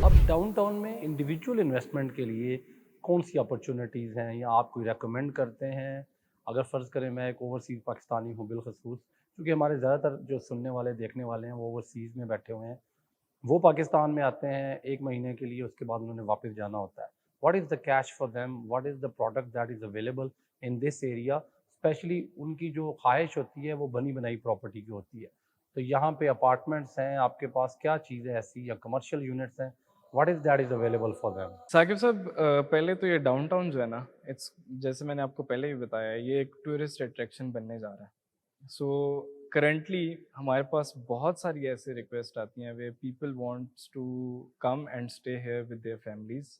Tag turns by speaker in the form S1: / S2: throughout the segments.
S1: اب down town میں individual investment کے لیے کون سی اپرچونیٹیز ہیں یا آپ کوئی ریکمینڈ کرتے ہیں؟ اگر فرض کریں میں ایک اوورسیز پاکستانی ہوں بالخصوص، کیونکہ ہمارے زیادہ تر جو سننے والے دیکھنے والے ہیں وہ اوورسیز میں بیٹھے ہوئے ہیں، وہ پاکستان میں آتے ہیں ایک مہینے کے لیے، اس کے بعد انہوں نے واپس جانا ہوتا ہے. What is the cash for them? What is the product that is available in this area? Especially ان کی جو خواہش ہوتی ہے وہ بنی بنائی پراپرٹی کی ہوتی ہے. تو یہاں پہ اپارٹمنٹس ہیں، آپ کے پاس کیا چیزیں ایسی یا کمرشل یونٹس ہیں؟ What is that is available for them?
S2: Saqib صاحب، پہلے تو یہ ڈاؤن ٹاؤن جو ہے نا، جیسے میں نے آپ کو پہلے بھی بتایا، یہ ایک ٹورسٹ اٹریکشن بننے جا رہا ہے. سو کرنٹلی ہمارے پاس بہت ساری ایسے ریکویسٹ آتی ہیں we people wants to come and stay here with their families,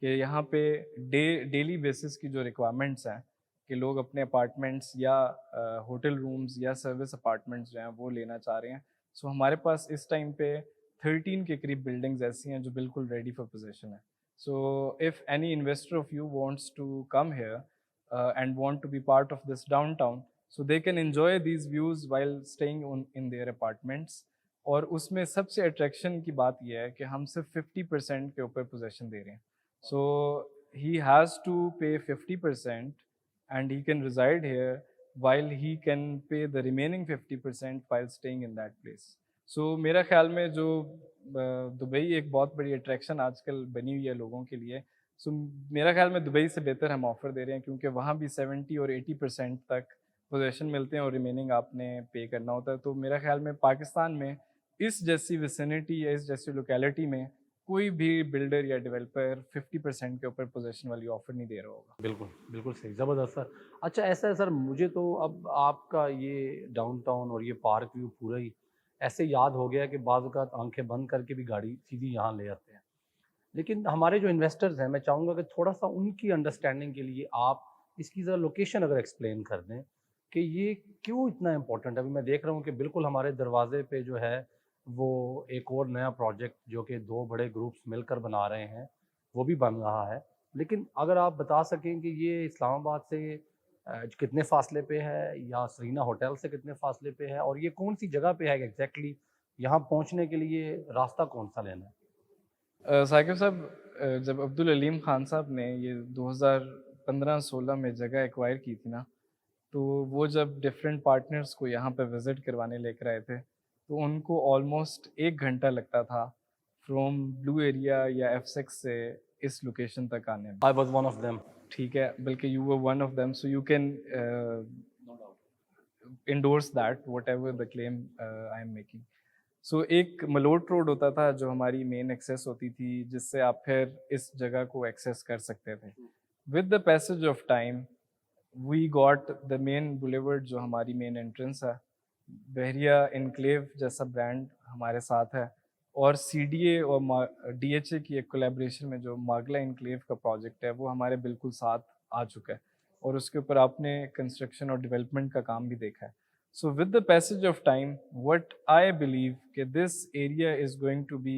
S2: کہ یہاں پہ ڈیلی بیسس کی جو ریکوائرمنٹس ہیں کہ لوگ اپنے اپارٹمنٹس یا ہوٹل رومز یا سروس اپارٹمنٹس جو ہیں وہ لینا چاہ رہے ہیں. سو ہمارے پاس اس ٹائم پہ 13 کے قریب بلڈنگز ایسی ہیں جو بالکل ریڈی فار پوزیشن ہے. So if any investor of you wants to come here and want to be part of this downtown, so they can enjoy these views while staying in their apartments. اور اس میں سب سے attraction کی بات یہ ہے کہ ہم صرف 50% کے اوپر پوزیشن دے رہے ہیں. So he has to pay 50% and he can reside here while he can pay the remaining 50% while staying in that place. سو میرا خیال میں جو دبئی ایک بہت بڑی اٹریکشن آج کل بنی ہوئی ہے لوگوں کے لیے. سو میرا خیال میں دبئی سے بہتر ہم آفر دے رہے ہیں، کیونکہ وہاں بھی 70 اور 80% تک پوزیشن ملتے ہیں اور ریمیننگ آپ نے پے کرنا ہوتا ہے. تو میرا خیال میں پاکستان میں اس جیسی ویسینٹی یا اس جیسی لوکیلٹی میں کوئی بھی بلڈر یا ڈیولپر 50% کے اوپر پوزیشن والی آفر نہیں دے رہا ہوگا.
S1: بالکل بالکل صحیح، زبردست سر. اچھا ایسا ہے سر، مجھے تو اب آپ کا یہ ڈاؤن ٹاؤن اور یہ پارک ویو پورا ہی ایسے یاد ہو گیا کہ بعض اوقات آنکھیں بند کر کے بھی گاڑی سیدھی یہاں لے آتے ہیں. لیکن ہمارے جو انویسٹرز ہیں، میں چاہوں گا کہ تھوڑا سا ان کی انڈرسٹینڈنگ کے لیے آپ اس کی ذرا لوکیشن اگر ایکسپلین کر دیں کہ یہ کیوں اتنا امپورٹنٹ ہے. ابھی میں دیکھ رہا ہوں کہ بالکل ہمارے دروازے پہ جو ہے وہ ایک اور نیا پروجیکٹ جو کہ دو بڑے گروپس مل کر بنا رہے ہیں وہ بھی بن رہا ہے. لیکن اگر آپ بتا سکیں کہ یہ اسلام آباد سے کتنے فاصلے پہ ہے، یا سرینا ہوٹل سے کتنے فاصلے پہ ہے، اور یہ کون سی جگہ پہ ہے ایگزیکٹلی، یہاں پہنچنے کے لیے راستہ کون سا لینا ہے؟
S2: ثاقب صاحب، جب عبدالعلیم خان صاحب نے یہ 2015-16 میں جگہ ایکوائر کی تھی نا، تو وہ جب ڈفرینٹ پارٹنرز کو یہاں پہ وزٹ کروانے لے کر آئے تھے تو ان کو آلموسٹ 1 گھنٹہ لگتا تھا فرام بلو ایریا یا F6 سے اس لوکیشن تک آنے میں.
S1: I was one of them.
S2: ٹھیک ہے، بلکہ you were one of them, so you can endorse that whatever the claim I am making. So ایک ملوٹ روڈ ہوتا تھا جو ہماری مین ایکسیس ہوتی تھی، جس سے آپ پھر اس جگہ کو ایکسیس کر سکتے تھے. With the passage of time we got the main boulevard جو ہماری مین انٹرنس ہے. بحریہ انکلیو جیسا برانڈ ہمارے ساتھ ہے، اور سی ڈی اے اور ڈی ایچ اے کی ایک کولیبریشن میں جو ماگلا انکلیو کا پروجیکٹ ہے وہ ہمارے بالکل ساتھ آ چکا ہے، اور اس کے اوپر آپ نے کنسٹرکشن اور ڈیولپمنٹ کا کام بھی دیکھا ہے. So with the passage of time, what I believe کہ this area is going to be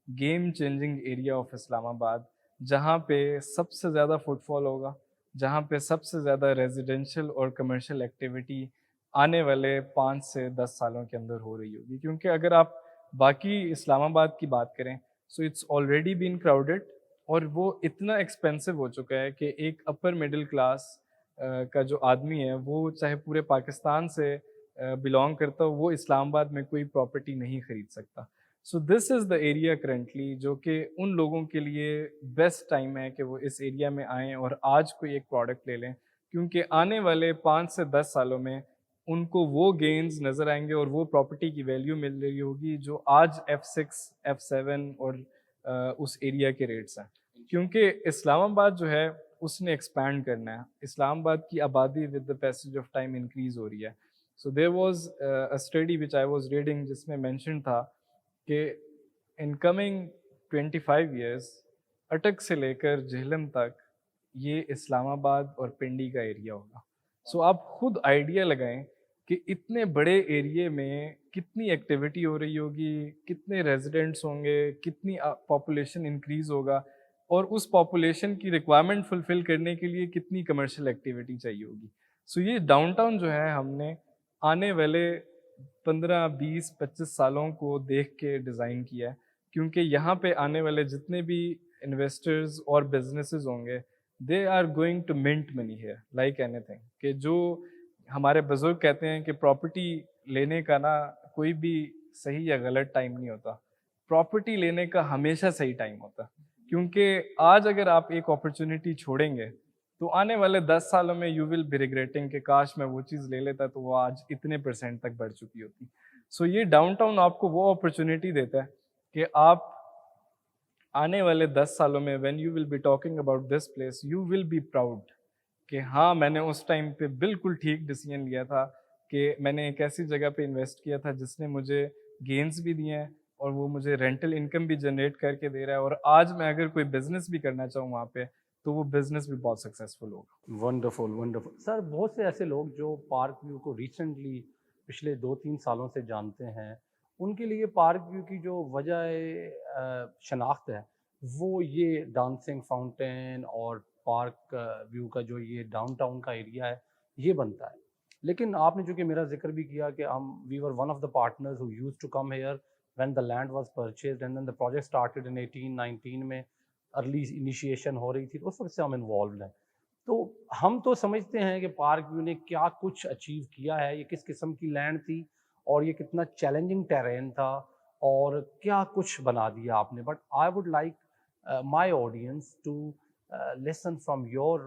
S2: game changing area of Islam Abad، جہاں پہ سب سے زیادہ فٹ فال ہوگا، جہاں پہ سب سے زیادہ ریزیڈینشیل اور کمرشل ایکٹیویٹی آنے والے 5 سے 10 سالوں کے اندر ہو رہی ہوگی. کیونکہ اگر آپ باقی اسلام آباد کی بات کریں، so it's already been crowded, اور وہ اتنا ایکسپینسو ہو چکا ہے کہ ایک اپر مڈل کلاس کا جو آدمی ہے، وہ چاہے پورے پاکستان سے بلانگ کرتا ہو، وہ اسلام آباد میں کوئی پراپرٹی نہیں خرید سکتا. سو دس از دا ایریا کرنٹلی جو کہ ان لوگوں کے لیے بیسٹ ٹائم ہے کہ وہ اس ایریا میں آئیں اور آج کوئی ایک پروڈکٹ لے لیں، کیونکہ آنے والے 5 سے 10 سالوں میں ان کو وہ گینز نظر آئیں گے اور وہ پراپرٹی کی ویلیو مل رہی ہوگی جو آج F6 F7 اور اس ایریا کے ریٹس ہیں. کیونکہ اسلام آباد جو ہے اس نے ایکسپینڈ کرنا ہے، اسلام آباد کی آبادی with the passage of time increase ہو رہی ہے. So there was a study which I was reading جس میں مینشن تھا کہ in coming 25 years اٹک سے لے کر جہلم تک یہ اسلام آباد اور پنڈی کا ایریا ہوگا. سو آپ خود آئیڈیا لگائیں کہ اتنے بڑے ایریے میں کتنی ایکٹیویٹی ہو رہی ہوگی، کتنے ریزیڈنٹس ہوں گے، کتنی پاپولیشن انکریز ہوگا، اور اس پاپولیشن کی ریکوائرمنٹ فلفل کرنے کے لیے کتنی کمرشل ایکٹیویٹی چاہیے ہوگی. سو یہ ڈاؤن ٹاؤن جو ہے ہم نے آنے والے 15 20 25 سالوں کو دیکھ کے ڈیزائن کیا ہے. کیونکہ یہاں پہ آنے والے جتنے بھی انویسٹرز اور بزنسز ہوں گے they are going to mint money here like اینی تھنگ. کہ جو ہمارے بزرگ کہتے ہیں کہ پراپرٹی لینے کا نا کوئی بھی صحیح یا غلط ٹائم نہیں ہوتا, پراپرٹی لینے کا ہمیشہ صحیح ٹائم ہوتا. کیونکہ آج اگر آپ ایک اپرچونٹی چھوڑیں گے تو آنے والے 10 سالوں میں یو ول بی ریگریٹنگ کہ کاش میں وہ چیز لے لیتا تو وہ آج اتنے % تک بڑھ چکی ہوتی. سو یہ ڈاؤن ٹاؤن آپ کو وہ اپرچونٹی دیتا ہے کہ آپ آنے والے 10 سالوں میں when you will be talking about this place you will be proud کہ ہاں میں نے اس ٹائم پہ بالکل ٹھیک ڈیسیجن لیا تھا کہ میں نے ایک ایسی جگہ پہ انویسٹ کیا تھا جس نے مجھے گینز بھی دیے ہیں اور وہ مجھے رینٹل انکم بھی جنریٹ کر کے دے رہا ہے, اور آج میں اگر کوئی بزنس بھی کرنا چاہوں وہاں پہ تو وہ بزنس بھی بہت سکسیزفل ہوگا.
S1: Wonderful wonderful. سر بہت سے ایسے لوگ جو پارک ویو کو ریسنٹلی پچھلے 2-3 سالوں سے جانتے ہیں, ان کے لیے پارک ویو کی جو وجہ شناخت ہے وہ یہ ڈانسنگ فاؤنٹین اور پارک ویو کا جو یہ ڈاؤن ٹاؤن کا ایریا ہے یہ بنتا ہے. لیکن آپ نے چونکہ میرا ذکر بھی کیا کہ ہم we were one of the partners who used to come here when the land was purchased and then the project started in 18-19 میں ارلی انیشیشن ہو رہی تھی, تو اس وقت سے ہم انوالوڈ ہیں. تو ہم تو سمجھتے ہیں کہ پارک ویو نے کیا کچھ اچیو کیا ہے, یہ کس قسم کی لینڈ تھی اور یہ کتنا چیلنجنگ ٹیرین تھا اور کیا کچھ بنا دیا آپ نے. But I would like my audience to listen from your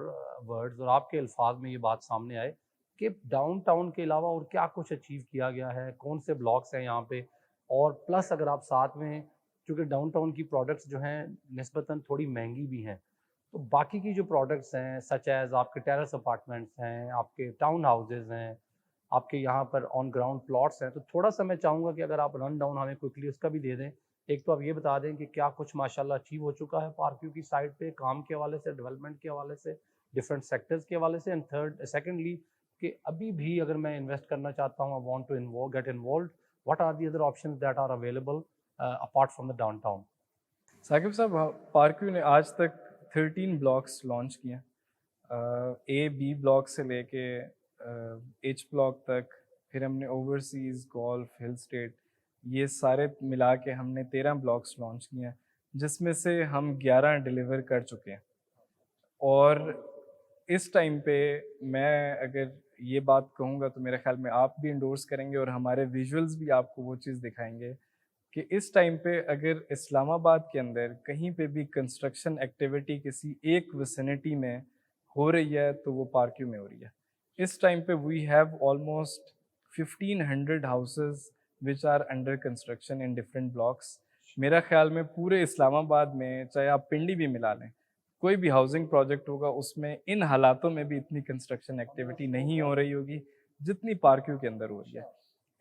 S1: words, اور آپ کے الفاظ میں یہ بات سامنے آئے کہ ڈاؤن ٹاؤن کے علاوہ اور کیا کچھ اچیو کیا گیا ہے, کون سے بلاکس ہیں یہاں پہ, اور پلس اگر آپ ساتھ میں, کیونکہ ڈاؤن ٹاؤن کی پروڈکٹس جو ہیں نسبتاً تھوڑی مہنگی بھی ہیں, تو باقی کی جو پروڈکٹس ہیں سچ ایز آپ کے ٹیرس اپارٹمنٹس ہیں, آپ کے ٹاؤن ہاؤسز ہیں, آپ کے یہاں پر آن گراؤنڈ پلاٹس ہیں, تو تھوڑا سا میں چاہوں گا کہ اگر آپ رن ڈاؤن ہمیں کوئکلی اس کا بھی دے دیں. ایک تو آپ یہ بتا دیں کہ کیا کچھ ماشاءاللہ اچیو ہو چکا ہے پارک ویو کی سائڈ پہ کام کے حوالے سے, ڈیولپمنٹ کے حوالے سے, ڈفرینٹ سیکٹرز کے حوالے سے, اینڈ سیکنڈلی کہ ابھی بھی اگر میں انویسٹ کرنا چاہتا ہوں, I want to get involved, what are the other options that are available apart from the downtown?
S2: Saqib صاحب, پارک ویو نے آج تک 13 بلاکس لانچ کیے ہیں, اے بی بلاک سے لے کے ایچ بلاک تک. پھر ہم نے اوورسیز, گولف, ہل اسٹیٹ, یہ سارے ملا کے ہم نے 13 بلاکس لانچ کیے ہیں, جس میں سے ہم 11 ڈیلیور کر چکے ہیں. اور اس ٹائم پہ میں اگر یہ بات کہوں گا تو میرے خیال میں آپ بھی انڈورس کریں گے اور ہمارے ویژولز بھی آپ کو وہ چیز دکھائیں گے کہ اس ٹائم پہ اگر اسلام آباد کے اندر کہیں پہ بھی کنسٹرکشن ایکٹیویٹی کسی ایک ویسینٹی میں ہو رہی ہے تو وہ پارک ویو میں ہو رہی ہے. اس ٹائم پہ we have almost 1500 houses which are under construction in different blocks. میرا خیال میں پورے اسلام آباد میں چاہے آپ پنڈی بھی ملا لیں, کوئی بھی ہاؤسنگ پروجیکٹ ہوگا اس میں ان حالاتوں میں بھی اتنی کنسٹرکشن ایکٹیویٹی نہیں ہو رہی ہوگی جتنی پارک ویو کے اندر ہو رہی ہے.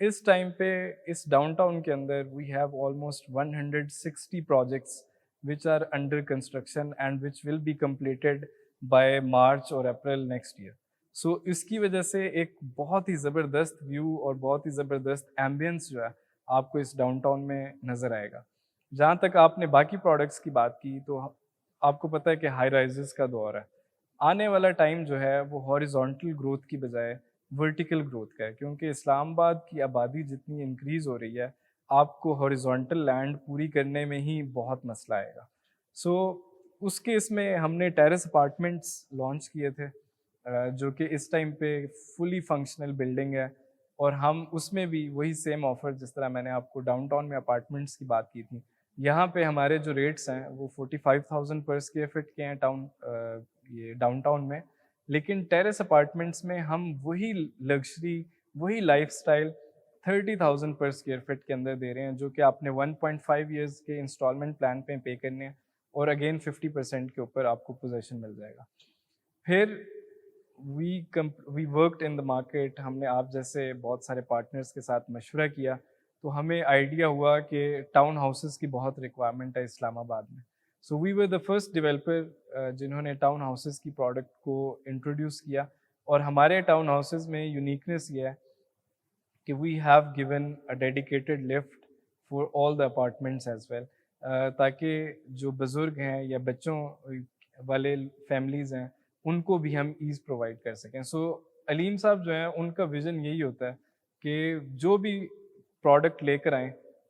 S2: اس ٹائم پہ اس ڈاؤن ٹاؤن کے اندر we have almost 160 projects which are under construction and which will be completed by March اور اپریل نیکسٹ ایئر. سو اس کی وجہ سے ایک بہت ہی زبردست ویو اور بہت ہی زبردست ایمبینس جو ہے آپ کو اس ڈاؤن ٹاؤن میں نظر آئے گا. جہاں تک آپ نے باقی پروڈکٹس کی بات کی تو آپ کو پتہ ہے کہ ہائی رائزز کا دور ہے. آنے والا ٹائم جو ہے وہ ہاریزونٹل گروتھ کی بجائے ورٹیکل گروتھ کا ہے, کیونکہ اسلام آباد کی آبادی جتنی انکریز ہو رہی ہے آپ کو ہاریزونٹل لینڈ پوری کرنے میں ہی بہت مسئلہ آئے گا. سو اس کیس میں ہم نے ٹیرس اپارٹمنٹس لانچ کیے تھے جو کہ اس ٹائم پہ فلی فنکشنل بلڈنگ ہے, اور ہم اس میں بھی وہی سیم آفر جس طرح میں نے آپ کو ڈاؤن ٹاؤن میں اپارٹمنٹس کی بات کی تھی, یہاں پہ ہمارے جو ریٹس ہیں وہ 45,000 پر اسکوائر فٹ کے ہیں یہ ڈاؤن ٹاؤن میں. لیکن ٹیرس اپارٹمنٹس میں ہم وہی لگژری, وہی لائف اسٹائل 30,000 پر اسکوائر فٹ کے اندر دے رہے ہیں, جو کہ آپ نے 1.5 ایئرس کے انسٹالمنٹ پلان پہ پے کرنے ہیں, اور اگین 50% کے اوپر آپ کو پوزیشن مل جائے گا. پھر وی ورکڈ ان دا مارکیٹ, ہم نے آپ جیسے بہت سارے پارٹنرس کے ساتھ مشورہ کیا تو ہمیں آئیڈیا ہوا کہ ٹاؤن ہاؤسز کی بہت ریکوائرمنٹ ہے اسلام آباد میں. سو وی ور دا فرسٹ ڈیولپر جنہوں نے ٹاؤن ہاؤسز کی پروڈکٹ کو انٹروڈیوس کیا, اور ہمارے ٹاؤن ہاؤسز میں یونیکنیس یہ ہے کہ we have given a dedicated lift for all the apartments as well, تاکہ جو بزرگ ہیں یا بچوں والے فیملیز ہیں ان کو بھی ہم ایز پرووائڈ کر سکیں. سو علیم صاحب جو ہیں ان کا ویژن یہی ہوتا ہے کہ جو بھی پروڈکٹ لے کر آئیں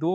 S2: 2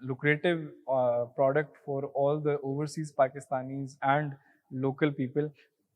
S2: lucrative product for all the overseas Pakistanis and local people